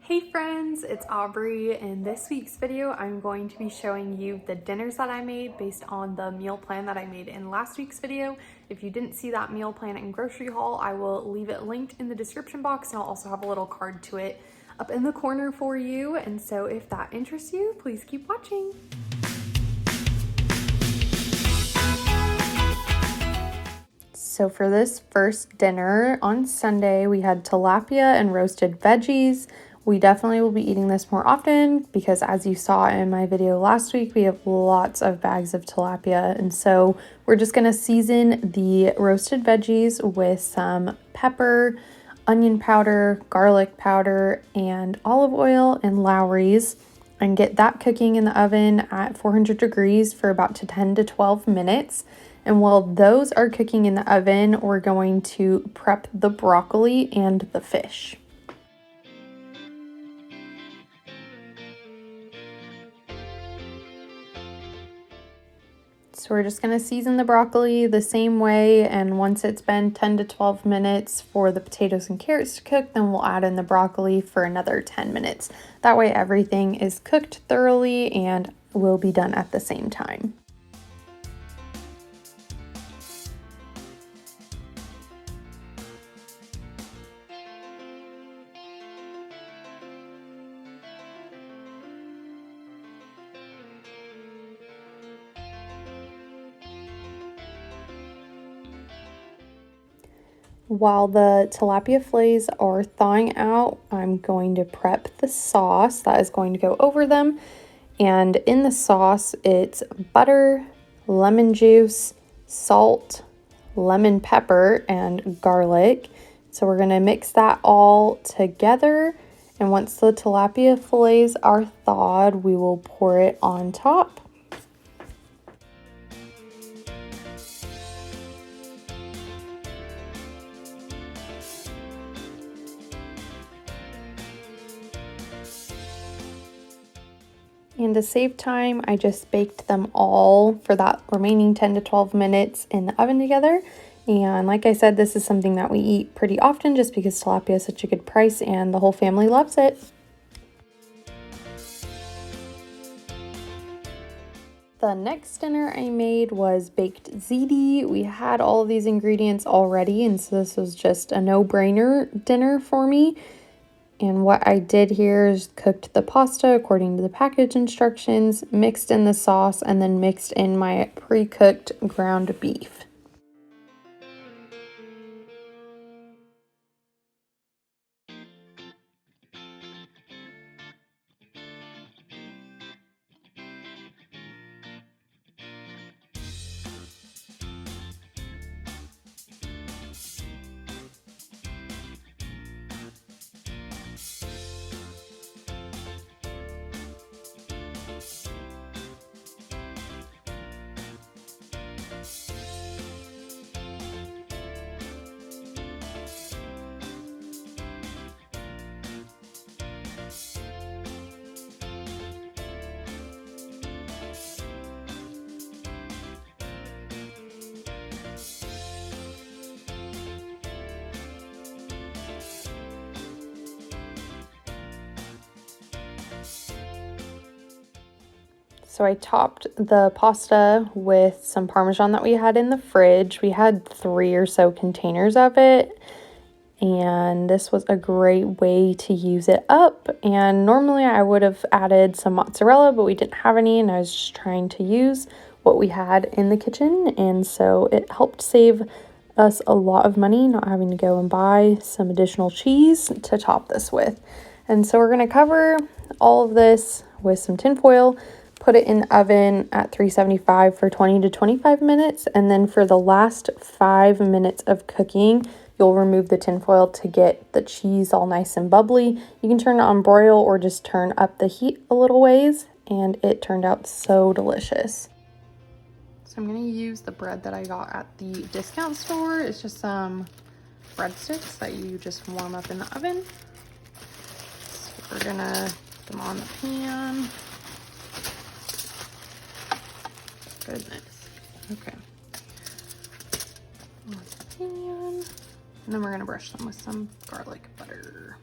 Hey friends, it's Aubrey. In this week's video, I'm going to be showing you the dinners that I made based on the meal plan that I made in last week's video. If you didn't see that meal plan and grocery haul, I will leave it linked in the description box, and I'll also have a little card to it up in the corner for you. And so if that interests you, please keep watching. So for this first dinner on Sunday, we had tilapia and roasted veggies. We definitely will be eating this more often because, as you saw in my video last week, we have lots of bags of tilapia. And so we're just going to season the roasted veggies with some pepper, onion powder, garlic powder, and olive oil and Lowry's, and get that cooking in the oven at 400 degrees for about 10 to 12 minutes. And while those are cooking in the oven, we're going to prep the broccoli and the fish. So we're just going to season the broccoli the same way, and once it's been 10 to 12 minutes for the potatoes and carrots to cook, then we'll add in the broccoli for another 10 minutes. That way everything is cooked thoroughly and will be done at the same time. While the tilapia fillets are thawing out, I'm going to prep the sauce that is going to go over them. And in the sauce, it's butter, lemon juice, salt, lemon pepper, and garlic. So we're going to mix that all together. And once the tilapia fillets are thawed, we will pour it on top. And to save time, I just baked them all for that remaining 10 to 12 minutes in the oven together. And like I said, this is something that we eat pretty often just because tilapia is such a good price and the whole family loves it. The next dinner I made was baked ziti. We had all of these ingredients already, and so this was just a no-brainer dinner for me. And what I did here is cooked the pasta according to the package instructions, mixed in the sauce, and then mixed in my pre-cooked ground beef. So I topped the pasta with some Parmesan that we had in the fridge. We had 3 or so containers of it, and this was a great way to use it up. And normally I would have added some mozzarella, but we didn't have any, and I was just trying to use what we had in the kitchen, and so it helped save us a lot of money not having to go and buy some additional cheese to top this with. And so we're going to cover all of this with some tin foil, put it in the oven at 375 for 20 to 25 minutes, and then for the last 5 minutes of cooking, you'll remove the tin foil to get the cheese all nice and bubbly. You can turn it on broil or just turn up the heat a little ways, and it turned out so delicious. So I'm going to use the bread that I got at the discount store. It's just some breadsticks that you just warm up in the oven. So we're going to put them on the pan. Goodness. Okay. And then we're going to brush them with some garlic butter.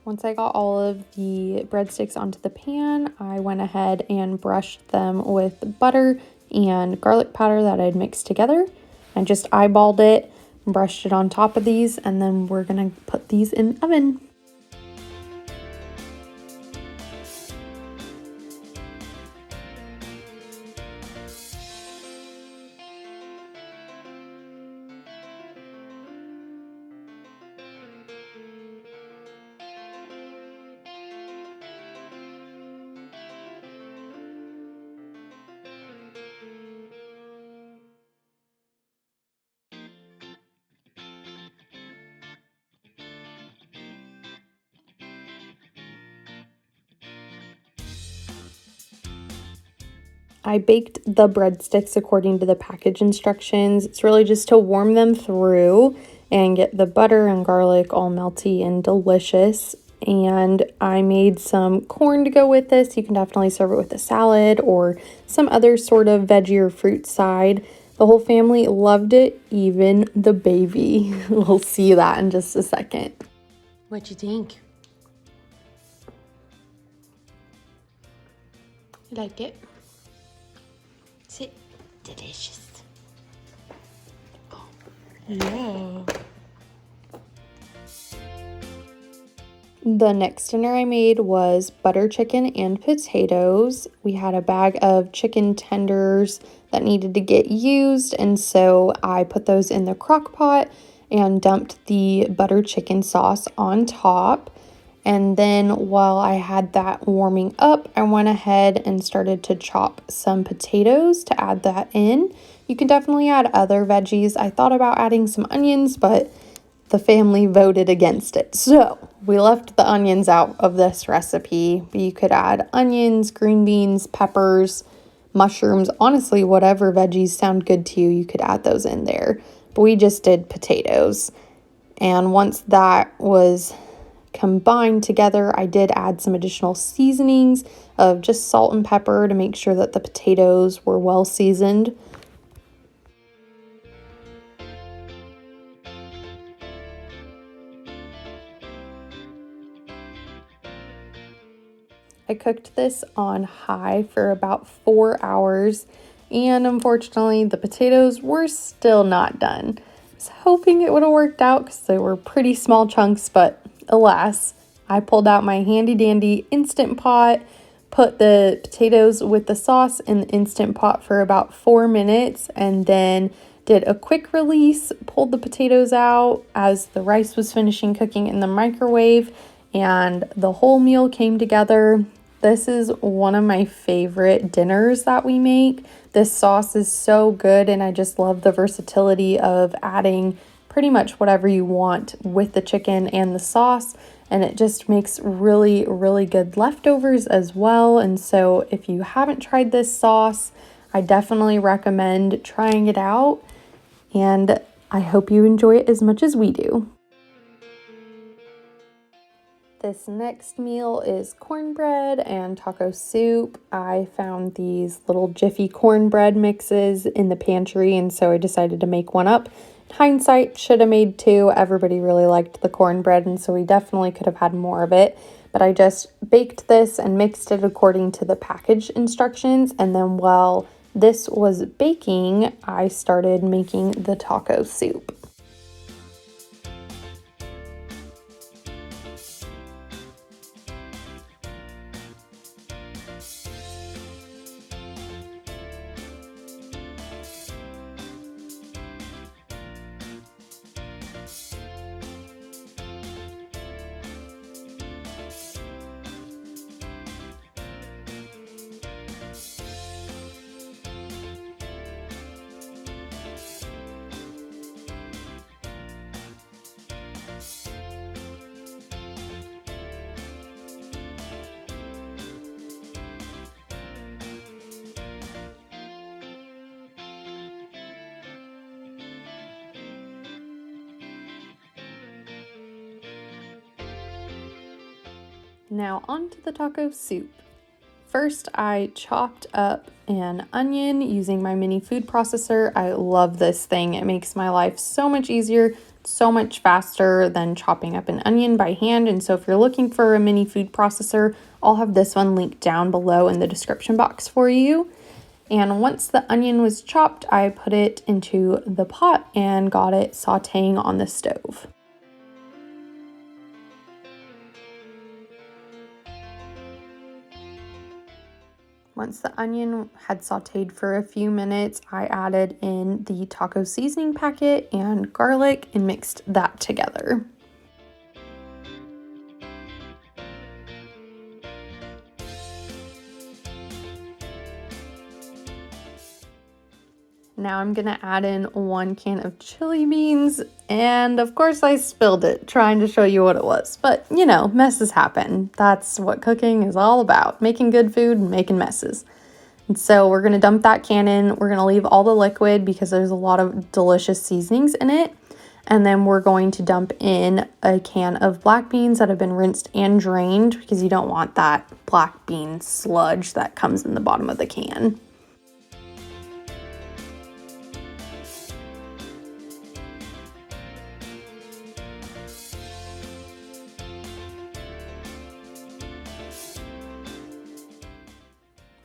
Once I got all of the breadsticks onto the pan, I went ahead and brushed them with butter and garlic powder that I'd mixed together. I just eyeballed it, brushed it on top of these, and then we're gonna put these in the oven. I baked the breadsticks according to the package instructions. It's really just to warm them through and get the butter and garlic all melty and delicious. And I made some corn to go with this. You can definitely serve it with a salad or some other sort of veggie or fruit side. The whole family loved it, even the baby. We'll see that in just a second. What you think? You like it? Is it delicious? Oh, yeah. The next dinner I made was butter chicken and potatoes. We had a bag of chicken tenders that needed to get used, and so I put those in the crock pot and dumped the butter chicken sauce on top. And then while I had that warming up, I went ahead and started to chop some potatoes to add that in. You can definitely add other veggies. I thought about adding some onions, but the family voted against it. So we left the onions out of this recipe, but you could add onions, green beans, peppers, mushrooms. Honestly, whatever veggies sound good to you, you could add those in there. But we just did potatoes. And once that was combined together, I did add some additional seasonings of just salt and pepper to make sure that the potatoes were well seasoned. I cooked this on high for about 4 hours, and unfortunately the potatoes were still not done. I was hoping it would have worked out because they were pretty small chunks, but alas, I pulled out my handy dandy Instant Pot, put the potatoes with the sauce in the Instant Pot for about 4 minutes, and then did a quick release, pulled the potatoes out as the rice was finishing cooking in the microwave, and the whole meal came together. This is one of my favorite dinners that we make. This sauce is so good, and I just love the versatility of adding pretty much whatever you want with the chicken and the sauce, and it just makes really, really good leftovers as well. And so if you haven't tried this sauce, I definitely recommend trying it out, and I hope you enjoy it as much as we do. This next meal is cornbread and taco soup. I found these little Jiffy cornbread mixes in the pantry, and so I decided to make one up. In hindsight, should have made two. Everybody really liked the cornbread, and so we definitely could have had more of it. But I just baked this and mixed it according to the package instructions, and then while this was baking, I started making the taco soup. Now on to the taco soup. first I chopped up an onion using my mini food processor. I love this thing. It makes my life so much easier, so much faster than chopping up an onion by hand. And so if you're looking for a mini food processor, I'll have this one linked down below in the description box for you. And once the onion was chopped, I put it into the pot and got it sauteing on the stove. Once the onion had sauteed for a few minutes, I added in the taco seasoning packet and garlic and mixed that together. Now I'm gonna add in 1 can of chili beans, and of course I spilled it trying to show you what it was. But you know, messes happen. That's what cooking is all about, making good food and making messes. And so we're gonna dump that can in. We're gonna leave all the liquid because there's a lot of delicious seasonings in it. And then we're going to dump in a can of black beans that have been rinsed and drained because you don't want that black bean sludge that comes in the bottom of the can.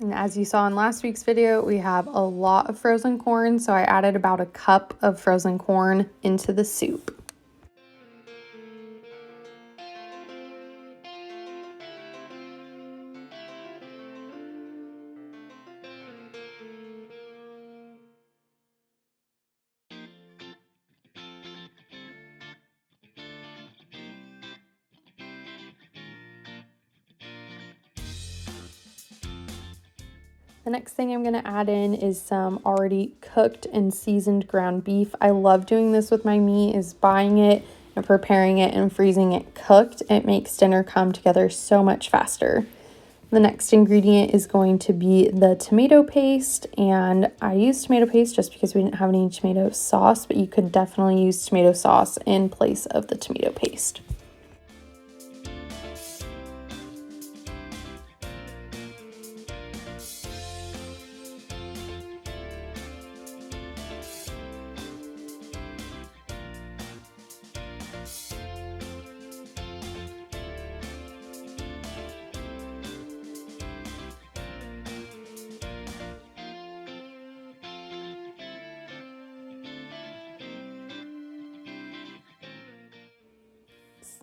And as you saw in last week's video, we have a lot of frozen corn, so I added about a cup of frozen corn into the soup. The next thing I'm gonna add in is some already cooked and seasoned ground beef. I love doing this with my meat, is buying it and preparing it and freezing it cooked. It makes dinner come together so much faster. The next ingredient is going to be the tomato paste, and I used tomato paste just because we didn't have any tomato sauce, but you could definitely use tomato sauce in place of the tomato paste.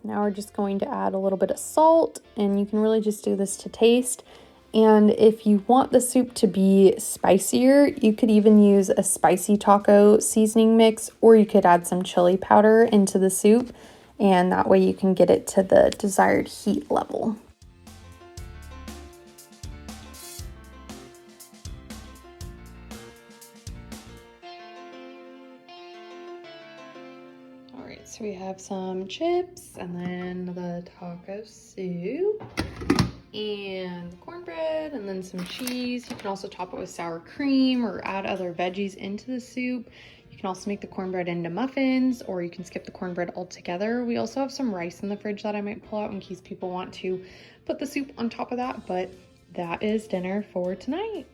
Now we're just going to add a little bit of salt, and you can really just do this to taste. And if you want the soup to be spicier, you could even use a spicy taco seasoning mix, or you could add some chili powder into the soup, and that way you can get it to the desired heat level. So we have some chips, and then the taco soup, and the cornbread, and then some cheese. You can also top it with sour cream or add other veggies into the soup. You can also make the cornbread into muffins, or you can skip the cornbread altogether. We also have some rice in the fridge that I might pull out in case people want to put the soup on top of that, but that is dinner for tonight.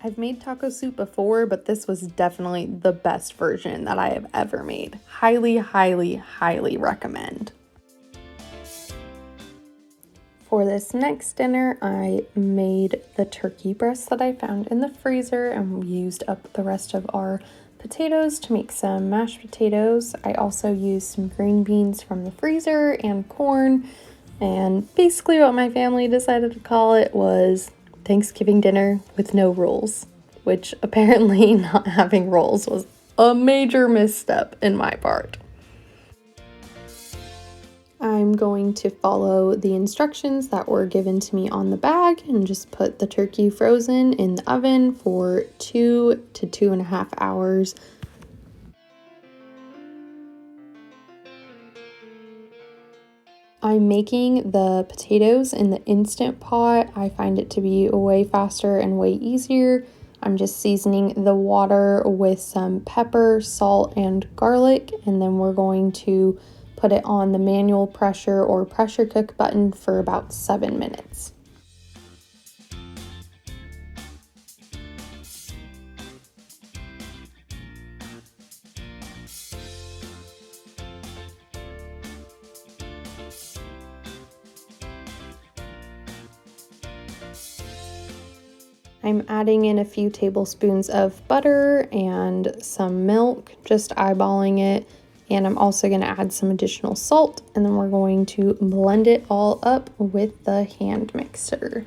I've made taco soup before, but this was definitely the best version that I have ever made. Highly, highly, highly recommend. For this next dinner, I made the turkey breast that I found in the freezer, and we used up the rest of our potatoes to make some mashed potatoes. I also used some green beans from the freezer and corn, and basically what my family decided to call it was Thanksgiving dinner with no rolls, which apparently not having rolls was a major misstep in my part. I'm going to follow the instructions that were given to me on the bag and just put the turkey frozen in the oven for 2 to 2.5 hours. I'm making the potatoes in the Instant Pot. I find it to be way faster and way easier. I'm just seasoning the water with some pepper, salt, and garlic, and then we're going to put it on the manual pressure or pressure cook button for about 7 minutes. I'm adding in a few tablespoons of butter and some milk, just eyeballing it. And I'm also going to add some additional salt, and then we're going to blend it all up with the hand mixer.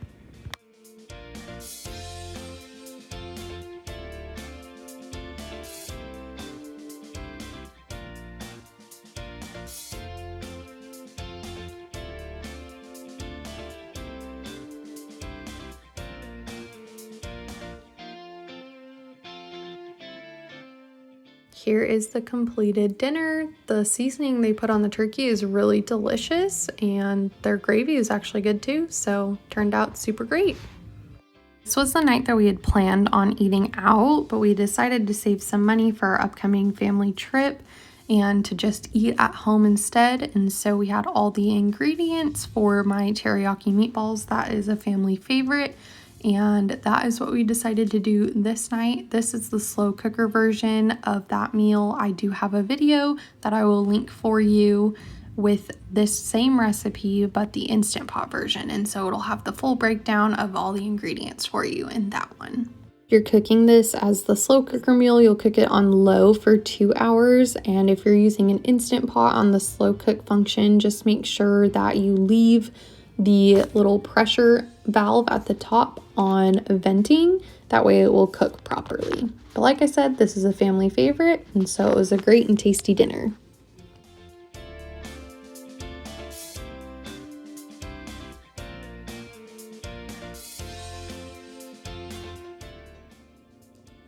Here is the completed dinner. The seasoning they put on the turkey is really delicious, and their gravy is actually good too, so turned out super great. This was the night that we had planned on eating out, but we decided to save some money for our upcoming family trip and to just eat at home instead. And so we had all the ingredients for my teriyaki meatballs. That is a family favorite. And that is what we decided to do this night. This is the slow cooker version of that meal. I do have a video that I will link for you with this same recipe, but the Instant Pot version. And so it'll have the full breakdown of all the ingredients for you in that one. If you're cooking this as the slow cooker meal, you'll cook it on low for 2 hours. And if you're using an Instant Pot on the slow cook function, just make sure that you leave the little pressure valve at the top on venting. That way it will cook properly. But like I said, this is a family favorite, and so it was a great and tasty dinner.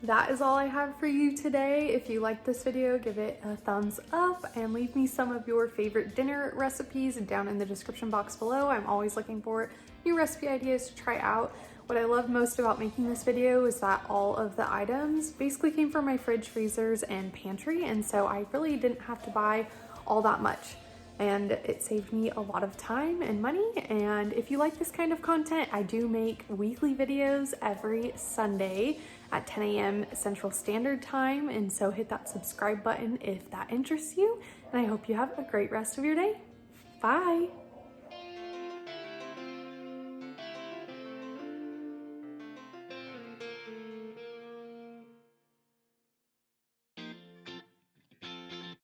That is all I have for you today. If you liked this video, give it a thumbs up and leave me some of your favorite dinner recipes down in the description box below. I'm always looking for new recipe ideas to try out. What I love most about making this video is that all of the items basically came from my fridge, freezers, and pantry, and so I really didn't have to buy all that much. And it saved me a lot of time and money. And if you like this kind of content, I do make weekly videos every Sunday at 10 a.m. Central Standard Time. And so hit that subscribe button if that interests you. And I hope you have a great rest of your day. Bye.